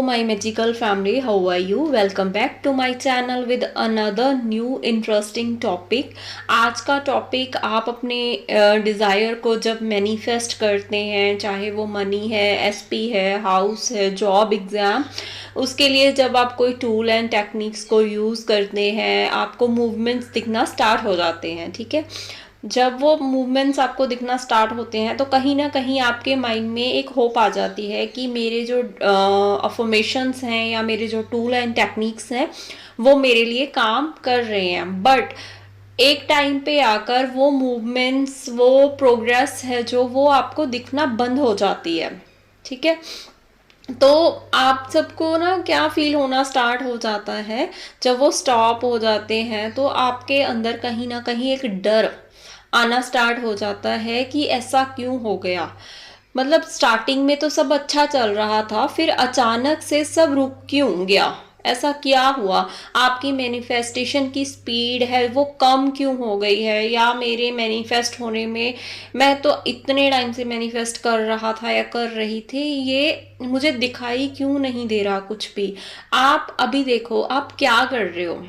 my magical family. How are you? Welcome back to my channel with another new interesting topic. आज का topic आप अपने desire को जब मैनिफेस्ट करते हैं, चाहे वो मनी है, एसपी है, हाउस है, जॉब, एग्ज़ाम, उसके लिए जब आप कोई टूल एंड टेक्निक्स को यूज़ करते हैं, आपको मूवमेंट्स दिखना स्टार्ट हो जाते हैं। ठीक है, जब वो मूवमेंट्स आपको दिखना स्टार्ट होते हैं तो कहीं ना कहीं आपके माइंड में एक होप आ जाती है कि मेरे जो अफर्मेशंस हैं या मेरे जो टूल एंड टेक्निक्स हैं वो मेरे लिए काम कर रहे हैं। बट एक टाइम पे आकर वो मूवमेंट्स, वो प्रोग्रेस है जो वो आपको दिखना बंद हो जाती है। ठीक है, तो आप सबको ना क्या फील होना स्टार्ट हो जाता है जब वो स्टॉप हो जाते हैं, तो आपके अंदर कहीं ना कहीं एक डर आना स्टार्ट हो जाता है कि ऐसा क्यों हो गया। मतलब स्टार्टिंग में तो सब अच्छा चल रहा था, फिर अचानक से सब रुक क्यों गया, ऐसा क्या हुआ। आपकी मैनिफेस्टेशन की स्पीड है वो कम क्यों हो गई है, या मेरे मैनिफेस्ट होने में, मैं तो इतने टाइम से मैनिफेस्ट कर रहा था या कर रही थी, ये मुझे दिखाई क्यों नहीं दे रहा कुछ भी। आप अभी देखो आप क्या कर रहे हो,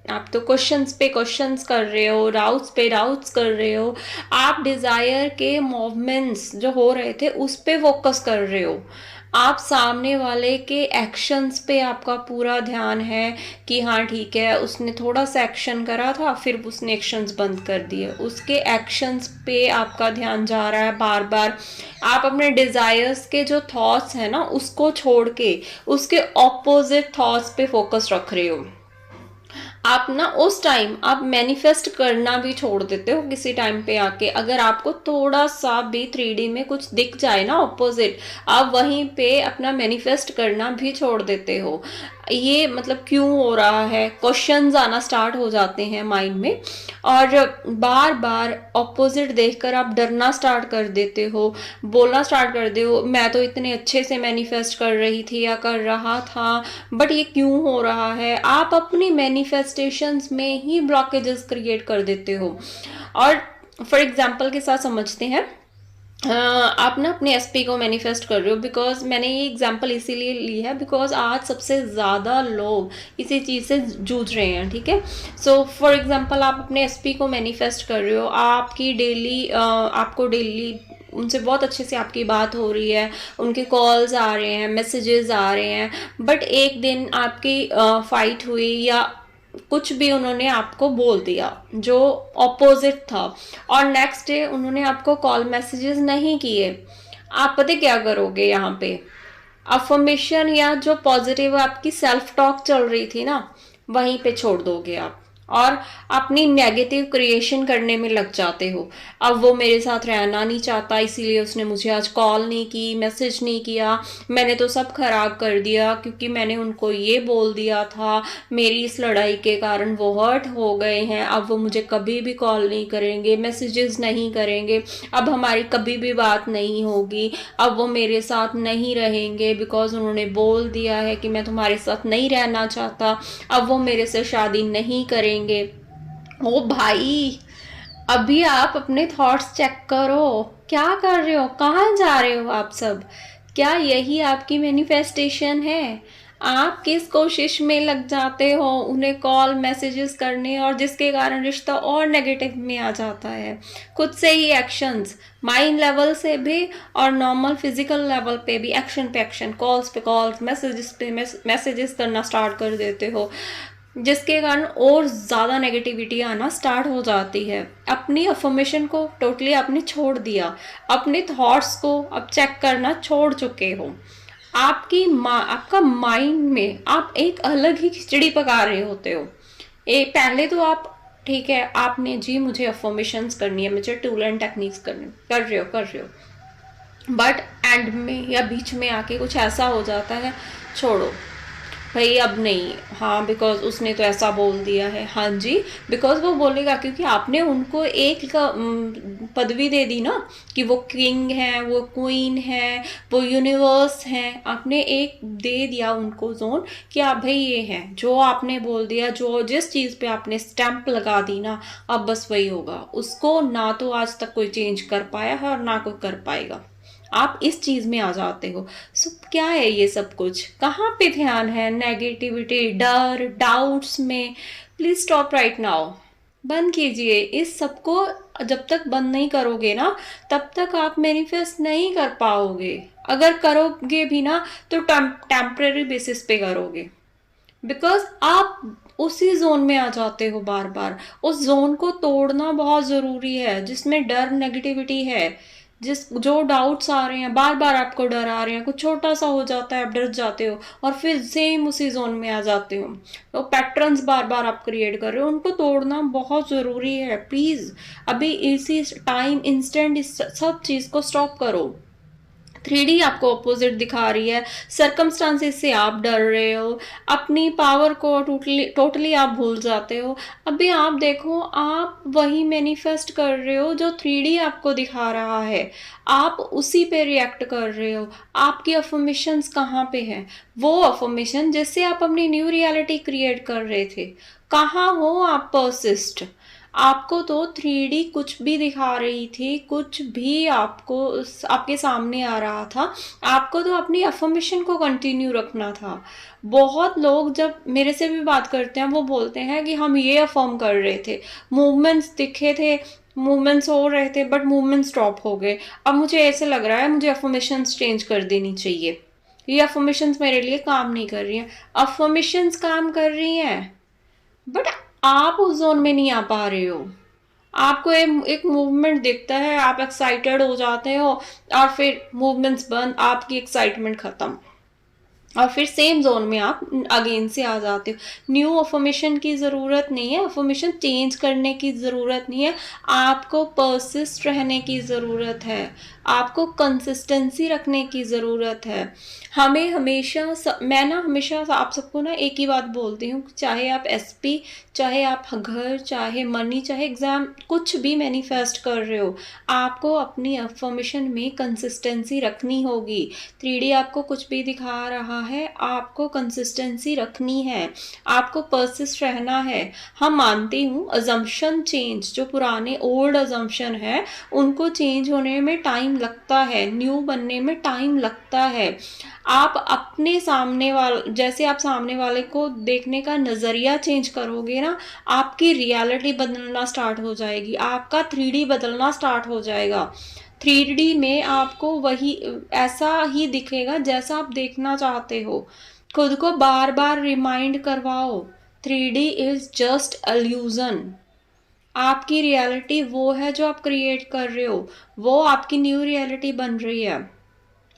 आप तो क्वेश्चंस पे क्वेश्चंस कर रहे हो, डाउट्स पे डाउट्स कर रहे हो। आप डिज़ायर के मूवमेंट्स जो हो रहे थे उस पे फोकस कर रहे हो। आप सामने वाले के एक्शंस पे आपका पूरा ध्यान है कि हाँ ठीक है, उसने थोड़ा सा एक्शन करा था, फिर उसने एक्शंस बंद कर दिए, उसके एक्शंस पे आपका ध्यान जा रहा है बार बार। आप अपने डिज़ायर्स के जो थॉट्स हैं ना उसको छोड़ के उसके ऑपोजिट थॉट्स पे फोकस रख रहे हो। आप ना उस टाइम आप मैनिफेस्ट करना भी छोड़ देते हो किसी टाइम पे आके। अगर आपको थोड़ा सा भी 3D में कुछ दिख जाए ना ऑपोजिट, आप वहीं पे अपना मैनिफेस्ट करना भी छोड़ देते हो। ये मतलब क्यों हो रहा है, क्वेश्चंस आना स्टार्ट हो जाते हैं माइंड में, और बार बार ऑपोजिट देखकर आप डरना स्टार्ट कर देते हो, बोलना स्टार्ट कर दे हो, मैं तो इतने अच्छे से मैनिफेस्ट कर रही थी या कर रहा था, बट ये क्यों हो रहा है। आप अपनी मैनिफेस्टेशंस में ही ब्लॉकेजेस क्रिएट कर देते हो। और फॉर एग्जांपल के साथ समझते हैं, आप ना अपने एसपी को मैनिफेस्ट कर रहे हो, बिकॉज मैंने ये एग्जांपल इसीलिए ली है बिकॉज आज सबसे ज़्यादा लोग इसी चीज़ से जूझ रहे हैं। ठीक है, सो फॉर एग्जांपल आप अपने एसपी को मैनिफेस्ट कर रहे हो, आपकी डेली आपको डेली उनसे बहुत अच्छे से आपकी बात हो रही है, उनके कॉल्स आ रहे हैं, मैसेजेस आ रहे हैं, बट एक दिन आपकी फाइट हुई या कुछ भी उन्होंने आपको बोल दिया जो ऑपोजिट था, और नेक्स्ट डे उन्होंने आपको कॉल मैसेजेस नहीं किए। आप पता क्या करोगे, यहाँ पे अफर्मेशन या जो पॉजिटिव आपकी सेल्फ टॉक चल रही थी ना, वहीं पे छोड़ दोगे आप और अपनी नेगेटिव क्रिएशन करने में लग जाते हो। अब वो मेरे साथ रहना नहीं चाहता, इसीलिए उसने मुझे आज कॉल नहीं की, मैसेज नहीं किया, मैंने तो सब खराब कर दिया क्योंकि मैंने उनको ये बोल दिया था, मेरी इस लड़ाई के कारण वो हर्ट हो गए हैं, अब वो मुझे कभी भी कॉल नहीं करेंगे, मैसेजेस नहीं करेंगे, अब हमारी कभी भी बात नहीं होगी, अब वो मेरे साथ नहीं रहेंगे बिकॉज उन्होंने बोल दिया है कि मैं तुम्हारे साथ नहीं रहना चाहता, अब वो मेरे से शादी नहीं करेंगे। ओ भाई, अभी आप अपने थॉट्स चेक करो, क्या कर रहे हो, कहाँ जा रहे हो आप सब। क्या यही आपकी मैनिफेस्टेशन है? आप किस कोशिश में लग जाते हो उन्हें कॉल मैसेजेस करने, और जिसके कारण रिश्ता और नेगेटिव में आ जाता है। खुद से ही एक्शंस, माइंड लेवल से भी और नॉर्मल फिजिकल लेवल पे भी, एक्शन पे एक्शन, कॉल्स पे कॉल्स, मैसेजेस पे मैसेजेस करना स्टार्ट कर देते हो, जिसके कारण और ज़्यादा नेगेटिविटी आना स्टार्ट हो जाती है। अपनी अफर्मेशन को टोटली आपने छोड़ दिया, अपने थॉट्स को अब चेक करना छोड़ चुके हो। आपका माइंड में आप एक अलग ही खिचड़ी पका रहे होते हो। पहले तो आप ठीक है, आपने जी मुझे अफर्मेशंस करनी है, मुझे टूल एंड टेक्निक्स करनी, कर रहे हो, बट एंड में या बीच में आके कुछ ऐसा हो जाता है, छोड़ो भाई अब नहीं, हाँ बिकॉज उसने तो ऐसा बोल दिया है, हाँ जी बिकॉज वो बोलेगा क्योंकि आपने उनको एक पदवी दे दी ना कि वो किंग है, वो क्वीन है, वो यूनिवर्स है, आपने एक दे दिया उनको जोन कि आप भाई ये है, जो आपने बोल दिया, जो जिस चीज़ पे आपने स्टैंप लगा दी ना, अब बस वही होगा। उसको ना तो आज तक कोई चेंज कर पाया है और ना कोई कर पाएगा। आप इस चीज में आ जाते हो। सो क्या है ये सब कुछ, कहाँ पे ध्यान है? नेगेटिविटी, डर, डाउट्स में। Please stop right now. बंद कीजिए इस सबको। जब तक बंद नहीं करोगे ना, तब तक आप मैनिफेस्ट नहीं कर पाओगे। अगर करोगे भी ना, तो टेम्परेरी बेसिस पे करोगे, बिकॉज आप उसी जोन में आ जाते हो बार बार। उस जोन को तोड़ना बहुत ज़रूरी है जिसमें डर, नेगेटिविटी है। जो डाउट्स आ रहे हैं, बार बार आपको डर आ रहे हैं, कुछ छोटा सा हो जाता है आप डर जाते हो और फिर सेम उसी जोन में आ जाते हो। तो पैटर्न्स बार बार आप क्रिएट कर रहे हो, उनको तोड़ना बहुत ज़रूरी है। प्लीज़ अभी इसी टाइम इंस्टेंट इस सब चीज़ को स्टॉप करो। 3D आपको अपोजिट दिखा रही है, सर्कमस्टांसेस से आप डर रहे हो, अपनी पावर को टोटली आप भूल जाते हो। अभी आप देखो, आप वही मैनिफेस्ट कर रहे हो जो 3D आपको दिखा रहा है, आप उसी पे रिएक्ट कर रहे हो। आपकी अफर्मेशंस कहाँ पे है? वो अफर्मेशन जिससे आप अपनी न्यू रियलिटी क्रिएट कर रहे थे। कहाँ हो आप पर्सिस्ट? आपको तो 3D कुछ भी दिखा रही थी, कुछ भी आपको आपके सामने आ रहा था, आपको तो अपनी अफर्मेशन को कंटिन्यू रखना था। बहुत लोग जब मेरे से भी बात करते हैं, वो बोलते हैं कि हम ये अफर्म कर रहे थे, मूवमेंट्स दिखे थे, मूवमेंट्स हो रहे थे, बट मूवमेंट स्टॉप हो गए। अब मुझे ऐसे लग रहा है मुझे अफर्मेशंस चेंज कर देनी चाहिए, ये अफर्मेशंस मेरे लिए काम नहीं कर रही हैं। अफर्मेशंस काम कर रही हैं, बट आप उस जोन में नहीं आ पा रहे हो। आपको एक मूवमेंट दिखता है, आप एक्साइटेड हो जाते हो, और फिर मूवमेंट्स बंद, आपकी एक्साइटमेंट खत्म, और फिर सेम जोन में आप अगेन से आ जाते हो। न्यू अफर्मेशन की ज़रूरत नहीं है, अफर्मेशन चेंज करने की ज़रूरत नहीं है, आपको पर्सिस्ट रहने की ज़रूरत है, आपको कंसिस्टेंसी रखने की ज़रूरत है। हमें हमेशा मैं ना हमेशा आप सबको ना एक ही बात बोलती हूँ, चाहे आप एसपी, चाहे आप घर, चाहे मनी, चाहे एग्ज़ाम, कुछ भी मैनिफेस्ट कर रहे हो, आपको अपनी अफर्मेशन में कंसिस्टेंसी रखनी होगी। 3D आपको कुछ भी दिखा रहा है, आपको कंसिस्टेंसी रखनी है, आपको पर्सिस्ट रहना है। हम मानती हूँ अजम्पशन चेंज, जो पुराने ओल्ड अजम्पशन है उनको चेंज होने में टाइम लगता है, न्यू बनने में टाइम लगता है। आप अपने सामने वाले, जैसे आप सामने वाले को देखने का नज़रिया चेंज करोगे ना, आपकी रियलिटी बदलना स्टार्ट हो जाएगी, आपका 3D बदलना स्टार्ट हो जाएगा। 3D में आपको वही ऐसा ही दिखेगा जैसा आप देखना चाहते हो। खुद को बार बार रिमाइंड करवाओ, 3D इज जस्ट इल्यूजन। आपकी रियलिटी वो है जो आप क्रिएट कर रहे हो, वो आपकी न्यू रियलिटी बन रही है।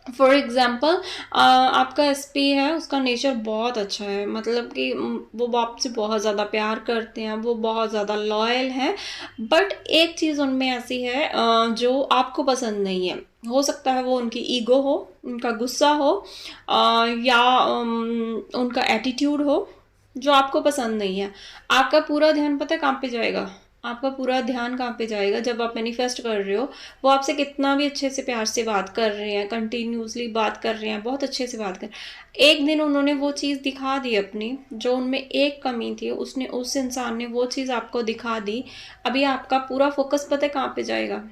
फॉर एग्ज़ाम्पल, आपका एसपी है, उसका नेचर बहुत अच्छा है, मतलब कि वो आपसे बहुत ज़्यादा प्यार करते हैं, वो बहुत ज़्यादा लॉयल हैं, बट एक चीज़ उनमें ऐसी है जो आपको पसंद नहीं है। हो सकता है वो उनकी ईगो हो, उनका गुस्सा हो, या उनका एटीट्यूड हो, जो आपको पसंद नहीं है। आपका पूरा ध्यान पता है कहाँ पे जाएगा? आपका पूरा ध्यान कहाँ पे जाएगा जब आप मैनिफेस्ट कर रहे हो? वो आपसे कितना भी अच्छे से प्यार से बात कर रहे हैं, कंटिन्यूसली बात कर रहे हैं, बहुत अच्छे से बात कर, एक दिन उन्होंने वो चीज़ दिखा दी अपनी, जो उनमें एक कमी थी, उसने उस इंसान ने वो चीज़ आपको दिखा दी। अभी आपका पूरा फोकस पता है कहाँ पे जाएगा?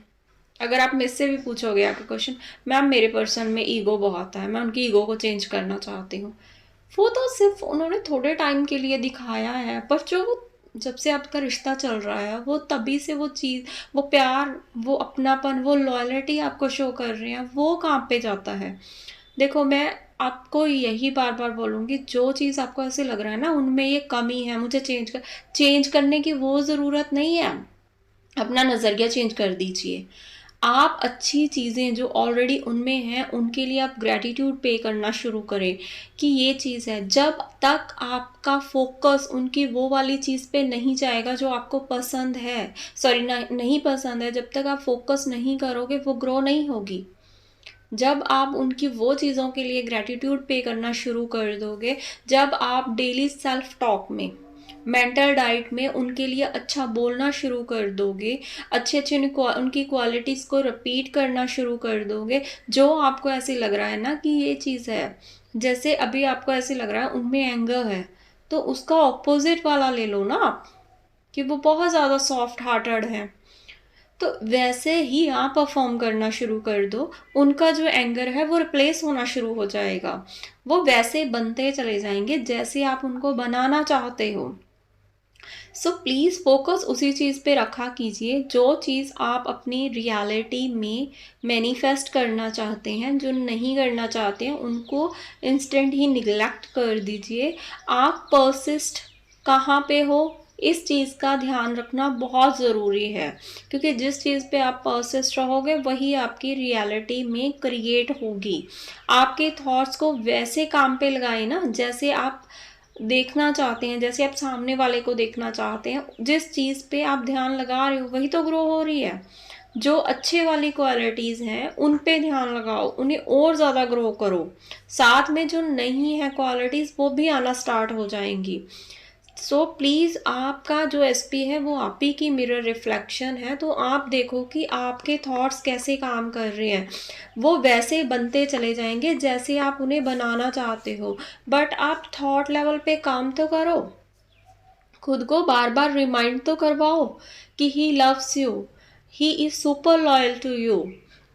अगर आप मुझसे भी पूछोगे आके क्वेश्चन, मैम मेरे पर्सन में ईगो बहुत है, मैं उनकी ईगो को चेंज करना चाहती हूँ, वो तो सिर्फ उन्होंने थोड़े टाइम के लिए दिखाया है, पर जो जब से आपका रिश्ता चल रहा है, वो तभी से वो चीज़, वो प्यार, वो अपनापन, वो लॉयल्टी आपको शो कर रहे हैं, वो कहाँ पे जाता है? देखो, मैं आपको यही बार बार बोलूँगी, जो चीज़ आपको ऐसे लग रहा है ना उनमें ये कमी है, मुझे चेंज करने की वो ज़रूरत नहीं है। अपना नज़रिया चेंज कर दीजिए। आप अच्छी चीज़ें जो ऑलरेडी उनमें हैं, उनके लिए आप ग्रैटिट्यूड पे करना शुरू करें कि ये चीज़ है। जब तक आपका फोकस उनकी वो वाली चीज़ पे नहीं जाएगा जो आपको पसंद है, सॉरी नहीं पसंद है, जब तक आप फोकस नहीं करोगे वो ग्रो नहीं होगी। जब आप उनकी वो चीज़ों के लिए ग्रैटिट्यूड पे करना शुरू कर दोगे, जब आप डेली सेल्फ टॉक में, मेंटल डाइट में उनके लिए अच्छा बोलना शुरू कर दोगे, अच्छे अच्छे उनकी क्वालिटीज़ को रिपीट करना शुरू कर दोगे, जो आपको ऐसे लग रहा है ना कि ये चीज़ है, जैसे अभी आपको ऐसे लग रहा है उनमें एंगर है, तो उसका ऑपोजिट वाला ले लो ना आप, कि वो बहुत ज़्यादा सॉफ्ट हार्टेड है। तो वैसे ही आप परफॉर्म करना शुरू कर दो, उनका जो एंगर है वो रिप्लेस होना शुरू हो जाएगा। वो वैसे बनते चले जाएंगे जैसे आप उनको बनाना चाहते हो। सो प्लीज़ फोकस उसी चीज़ पे रखा कीजिए जो चीज़ आप अपनी रियलिटी में मैनिफेस्ट करना चाहते हैं। जो नहीं करना चाहते हैं उनको इंस्टेंट ही निगलेक्ट कर दीजिए। आप परसिस्ट कहाँ पे हो, इस चीज़ का ध्यान रखना बहुत ज़रूरी है, क्योंकि जिस चीज़ पे आप परसिस्ट रहोगे वही आपकी रियलिटी में क्रिएट होगी। आपके थॉट्स को वैसे काम पे लगाए ना जैसे आप देखना चाहते हैं, जैसे आप सामने वाले को देखना चाहते हैं। जिस चीज़ पे आप ध्यान लगा रहे हो वही तो ग्रो हो रही है। जो अच्छे वाली क्वालिटीज़ हैं उन पे ध्यान लगाओ, उन्हें और ज़्यादा ग्रो करो। साथ में जो नहीं है क्वालिटीज़ वो भी आना स्टार्ट हो जाएंगी। सो प्लीज़ आपका जो एसपी है वो आप ही की मिरर रिफ्लेक्शन है, तो आप देखो कि आपके थॉट्स कैसे काम कर रहे हैं। वो वैसे बनते चले जाएंगे जैसे आप उन्हें बनाना चाहते हो। बट आप थॉट लेवल पे काम तो करो, खुद को बार बार रिमाइंड तो करवाओ कि he loves you, he is super loyal to you,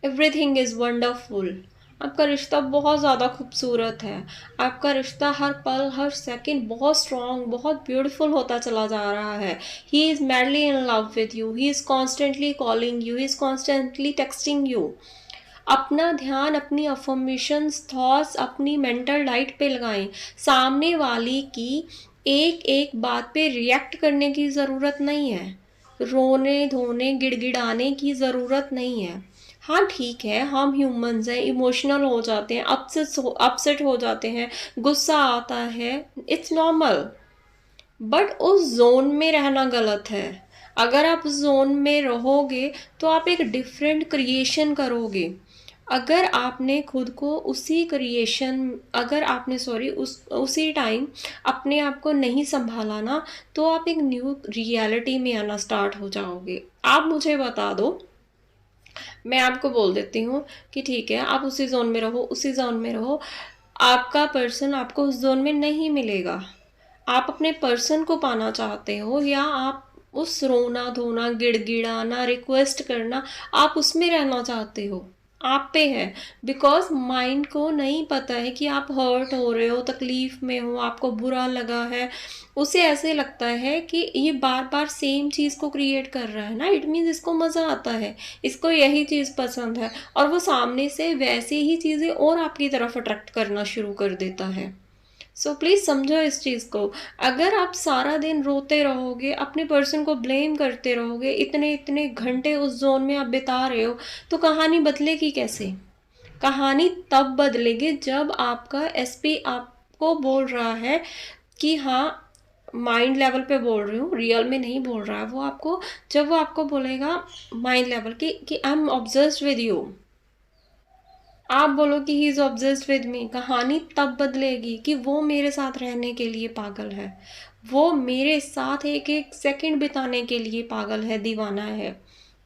everything is wonderful. आपका रिश्ता बहुत ज़्यादा खूबसूरत है। आपका रिश्ता हर पल हर सेकंड बहुत स्ट्रॉन्ग, बहुत ब्यूटीफुल होता चला जा रहा है। He is madly in love with you, he is constantly calling you, he is constantly texting you. अपना ध्यान अपनी अफर्मेशंस थॉट्स अपनी मेंटल डाइट पे लगाएं। सामने वाली की एक एक बात पे रिएक्ट करने की ज़रूरत नहीं है, रोने धोने गिड़गिड़ाने की ज़रूरत नहीं है। हाँ ठीक है, हम ह्यूमंस हैं, इमोशनल हो जाते हैं, अपसेट हो जाते हैं, गुस्सा आता है, इट्स नॉर्मल। बट उस जोन में रहना गलत है। अगर आप उस जोन में रहोगे तो आप एक डिफरेंट क्रिएशन करोगे। अगर आपने खुद को उसी क्रिएशन अगर आपने सॉरी उसी टाइम अपने आप को नहीं संभाला ना, तो आप एक न्यू रियलिटी में आना स्टार्ट हो जाओगे। आप मुझे बता दो, मैं आपको बोल देती हूँ कि ठीक है आप उसी जोन में रहो, उसी जोन में रहो, आपका पर्सन आपको उस जोन में नहीं मिलेगा। आप अपने पर्सन को पाना चाहते हो या आप उस रोना धोना गिड़गिड़ाना रिक्वेस्ट करना आप उसमें रहना चाहते हो, आप पे है। बिकॉज माइंड को नहीं पता है कि आप हर्ट हो रहे हो, तकलीफ में हो, आपको बुरा लगा है। उसे ऐसे लगता है कि ये बार बार सेम चीज़ को क्रिएट कर रहा है ना, इट मीन्स इसको मज़ा आता है, इसको यही चीज़ पसंद है, और वो सामने से वैसे ही चीज़ें और आपकी तरफ अट्रैक्ट करना शुरू कर देता है। सो प्लीज़ समझो इस चीज़ को। अगर आप सारा दिन रोते रहोगे, अपने पर्सन को ब्लेम करते रहोगे, इतने इतने घंटे उस जोन में आप बिता रहे हो, तो कहानी बदलेगी कैसे? कहानी तब बदलेगी जब आपका एसपी आपको बोल रहा है कि हाँ, माइंड लेवल पे बोल रही हूँ, रियल में नहीं बोल रहा है वो आपको। जब वो आपको बोलेगा माइंड लेवल कि I am obsessed with you, आप बोलो कि he is obsessed with me, कहानी तब बदलेगी कि वो मेरे साथ रहने के लिए पागल है, वो मेरे साथ एक एक सेकंड बिताने के लिए पागल है, दीवाना है।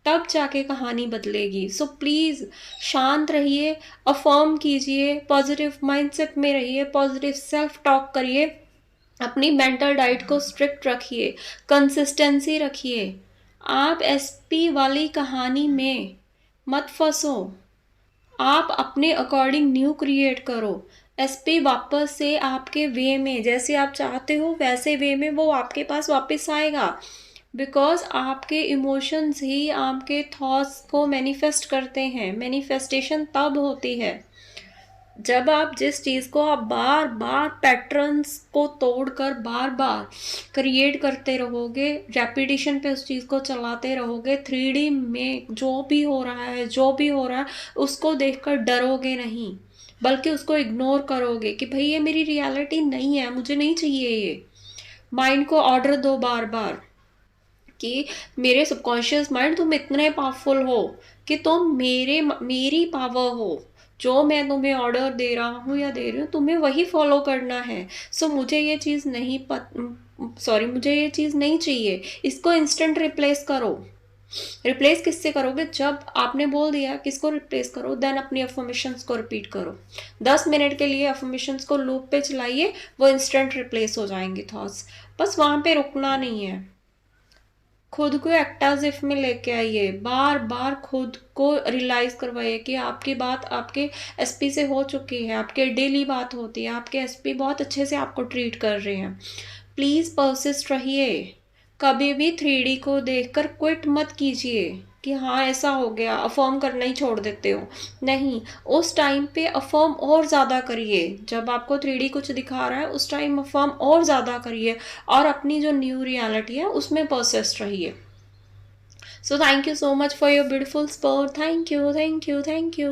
तब जाके कहानी बदलेगी। सो प्लीज़ शांत रहिए, अफर्म कीजिए, पॉजिटिव माइंडसेट में रहिए, पॉजिटिव सेल्फ टॉक करिए, अपनी मेंटल डाइट को स्ट्रिक्ट रखिए, कंसिस्टेंसी रखिए। आप एसपी वाली कहानी में मत फंसो, आप अपने अकॉर्डिंग न्यू क्रिएट करो। एसपी वापस से आपके वे में, जैसे आप चाहते हो वैसे वे में वो आपके पास वापस आएगा। बिकॉज आपके इमोशंस ही आपके थॉट्स को मैनिफेस्ट करते हैं। मैनिफेस्टेशन तब होती है जब आप जिस चीज़ को आप बार बार पैटर्न्स को तोड़कर बार बार क्रिएट करते रहोगे, रेपिटेशन पे उस चीज़ को चलाते रहोगे, 3D में जो भी हो रहा है जो भी हो रहा है उसको देखकर डरोगे नहीं, बल्कि उसको इग्नोर करोगे कि भाई ये मेरी रियलिटी नहीं है, मुझे नहीं चाहिए ये। माइंड को ऑर्डर दो बार बार कि मेरे सबकॉन्शियस माइंड तुम इतने पावरफुल हो कि तुम मेरी पावर हो। जो मैं तुम्हें ऑर्डर दे रहा हूँ या दे रही हूँ तुम्हें वही फॉलो करना है। सो मुझे ये चीज़ मुझे ये चीज़ नहीं चाहिए, इसको इंस्टेंट रिप्लेस करो। रिप्लेस किससे करोगे? जब आपने बोल दिया किसको रिप्लेस करो, देन अपनी अफर्मेशंस को रिपीट करो। 10 मिनट के लिए अफर्मेशंस को लूप पे चलाइए, वो इंस्टेंट रिप्लेस हो जाएंगे थॉट्स। बस वहाँ पे रुकना नहीं है। खुद को एक्टाजिफ में लेके आइए, बार बार खुद को रियलाइज करवाइए कि आपकी बात आपके एसपी से हो चुकी है, आपके डेली बात होती है, आपके एसपी बहुत अच्छे से आपको ट्रीट कर रहे हैं। प्लीज़ परसिस्ट रहिए। कभी भी 3D को देखकर क्विट मत कीजिए कि हाँ ऐसा हो गया, अफर्म करना ही छोड़ देते हो। नहीं, उस टाइम पे अफर्म और ज़्यादा करिए। जब आपको 3D कुछ दिखा रहा है उस टाइम अफर्म और ज़्यादा करिए और अपनी जो न्यू रियलिटी है उसमें परसिस्ट रहिए। So thank you so much for your beautiful support. Thank you, thank you, thank you.